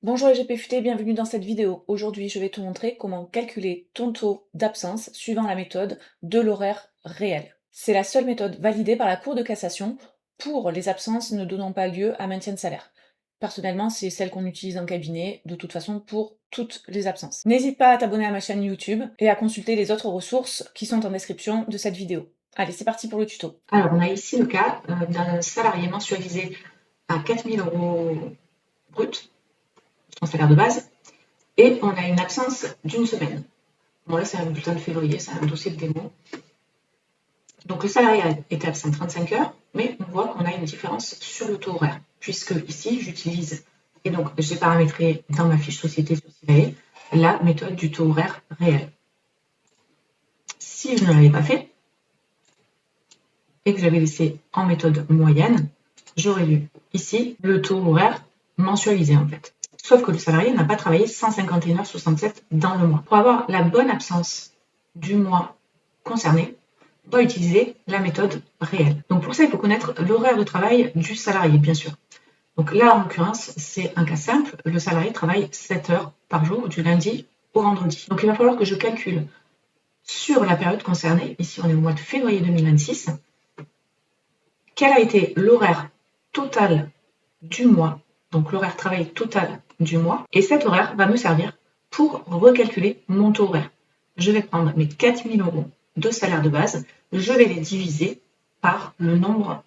Bonjour les GPFUT, bienvenue dans cette vidéo. Aujourd'hui, je vais te montrer comment calculer ton taux d'absence suivant la méthode de l'horaire réel. C'est la seule méthode validée par la Cour de cassation pour les absences ne donnant pas lieu à maintien de salaire. Personnellement, c'est celle qu'on utilise en cabinet, de toute façon, pour toutes les absences. N'hésite pas à t'abonner à ma chaîne YouTube et à consulter les autres ressources qui sont en description de cette vidéo. Allez, c'est parti pour le tuto. Alors, on a ici le cas d'un salarié mensualisé à 4 000 € brut, son salaire de base, et on a une absence d'une semaine. Bon, là, c'est un bulletin de février, c'est un dossier de démo. Donc, le salarié a été absent 35 heures, mais on voit qu'on a une différence sur le taux horaire, puisque ici, j'utilise, et donc j'ai paramétré dans ma fiche société sur Silae, la méthode du taux horaire réel. Si je ne l'avais pas fait, et que j'avais laissé en méthode moyenne, j'aurais eu ici le taux horaire mensualisé en fait. Sauf que le salarié n'a pas travaillé 151,67 h dans le mois. Pour avoir la bonne absence du mois concerné, on doit utiliser la méthode réelle. Donc pour ça, il faut connaître l'horaire de travail du salarié, bien sûr. Donc là, en l'occurrence, c'est un cas simple. Le salarié travaille 7 heures par jour, du lundi au vendredi. Donc il va falloir que je calcule sur la période concernée, ici on est au mois de février 2026, quel a été l'horaire total du mois, donc l'horaire travail total du mois, et cet horaire va me servir pour recalculer mon taux horaire. Je vais prendre mes 4 000 € de salaire de base, je vais les diviser par le nombre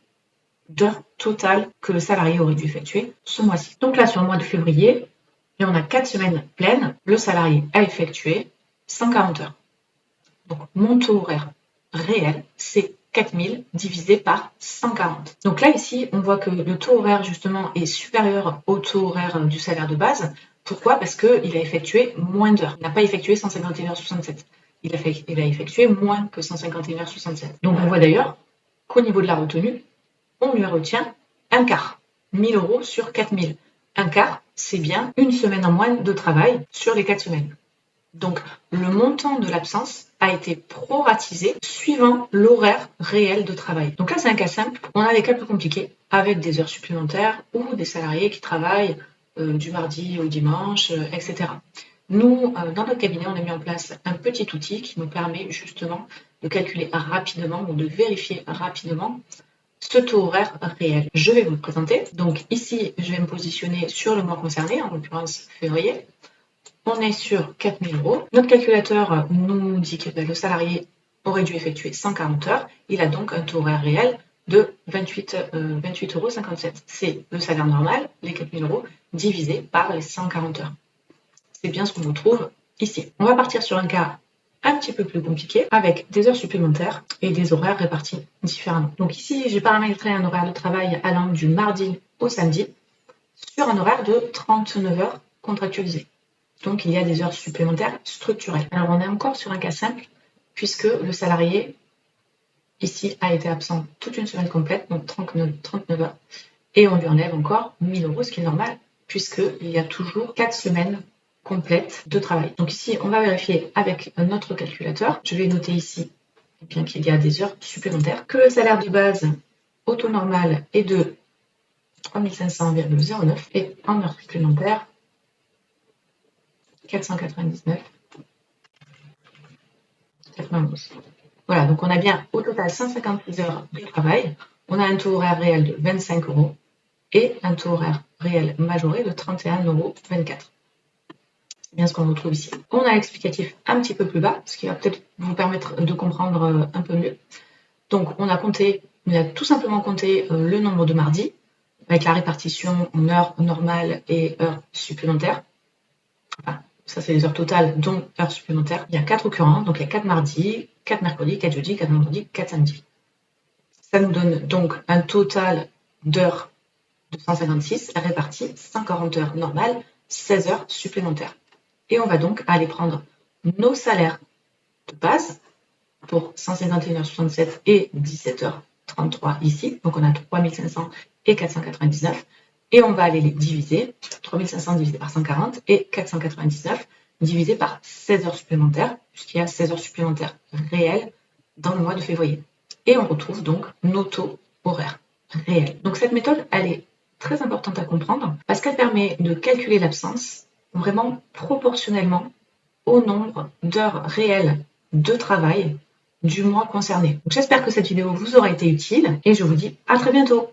d'heures totales que le salarié aurait dû effectuer ce mois-ci. Donc là, sur le mois de février, et on a 4 semaines pleines, le salarié a effectué 140 heures. Donc mon taux horaire réel, c'est 4000 divisé par 140. Donc là, ici, on voit que le taux horaire, justement, est supérieur au taux horaire du salaire de base. Pourquoi? Parce qu'il a effectué moins d'heures. Il n'a pas effectué 151,67 h. Il a effectué moins que 151,67 h. Donc on voit d'ailleurs qu'au niveau de la retenue, on lui retient un quart. 1000 € sur 4000. Un quart, c'est bien une semaine en moins de travail sur les 4 semaines. Donc, le montant de l'absence a été proratisé suivant l'horaire réel de travail. Donc là, c'est un cas simple. On a des cas plus compliqués avec des heures supplémentaires ou des salariés qui travaillent du mardi au dimanche, etc. Nous, dans notre cabinet, on a mis en place un petit outil qui nous permet justement de calculer rapidement ou de vérifier rapidement ce taux horaire réel. Je vais vous le présenter. Donc ici, je vais me positionner sur le mois concerné, en l'occurrence février. On est sur 4 000 €. Notre calculateur nous dit que le salarié aurait dû effectuer 140 heures. Il a donc un taux horaire réel de 28,57 €. C'est le salaire normal, les 4 000 € divisé par les 140 heures. C'est bien ce qu'on retrouve ici. On va partir sur un cas un petit peu plus compliqué avec des heures supplémentaires et des horaires répartis différemment. Donc ici, j'ai paramétré un horaire de travail allant du mardi au samedi sur un horaire de 39 heures contractualisées. Donc, il y a des heures supplémentaires structurelles. Alors, on est encore sur un cas simple, puisque le salarié, ici, a été absent toute une semaine complète, donc 39 heures, et on lui enlève encore 1000 €, ce qui est normal, puisqu'il y a toujours 4 semaines complètes de travail. Donc ici, on va vérifier avec notre calculateur. Je vais noter ici bien qu'il y a des heures supplémentaires, que le salaire de base au taux normal est de 3500,09 et en heures supplémentaires, 499,91. Voilà, donc on a bien au total 156 heures de travail. On a un taux horaire réel de 25 € et un taux horaire réel majoré de 31,24 €. C'est bien ce qu'on retrouve ici. On a l'explicatif un petit peu plus bas, ce qui va peut-être vous permettre de comprendre un peu mieux. Donc on a tout simplement compté le nombre de mardis avec la répartition en heures normales et heures supplémentaires. Enfin, ça, c'est les heures totales, dont heures supplémentaires. Il y a 4 occurrences, donc il y a 4 mardis, 4 mercredis, 4 jeudis, 4 vendredis, 4 samedis. Ça nous donne donc un total d'heures de 156 réparties, 140 heures normales, 16 heures supplémentaires. Et on va donc aller prendre nos salaires de base pour 151,67 € et 17,33 € ici. Donc on a 3500 et 499. Et on va aller les diviser, 3500 divisé par 140 et 499 divisé par 16 heures supplémentaires, puisqu'il y a 16 heures supplémentaires réelles dans le mois de février. Et on retrouve donc nos taux horaires réels. Donc cette méthode, elle est très importante à comprendre parce qu'elle permet de calculer l'absence vraiment proportionnellement au nombre d'heures réelles de travail du mois concerné. J'espère que cette vidéo vous aura été utile et je vous dis à très bientôt.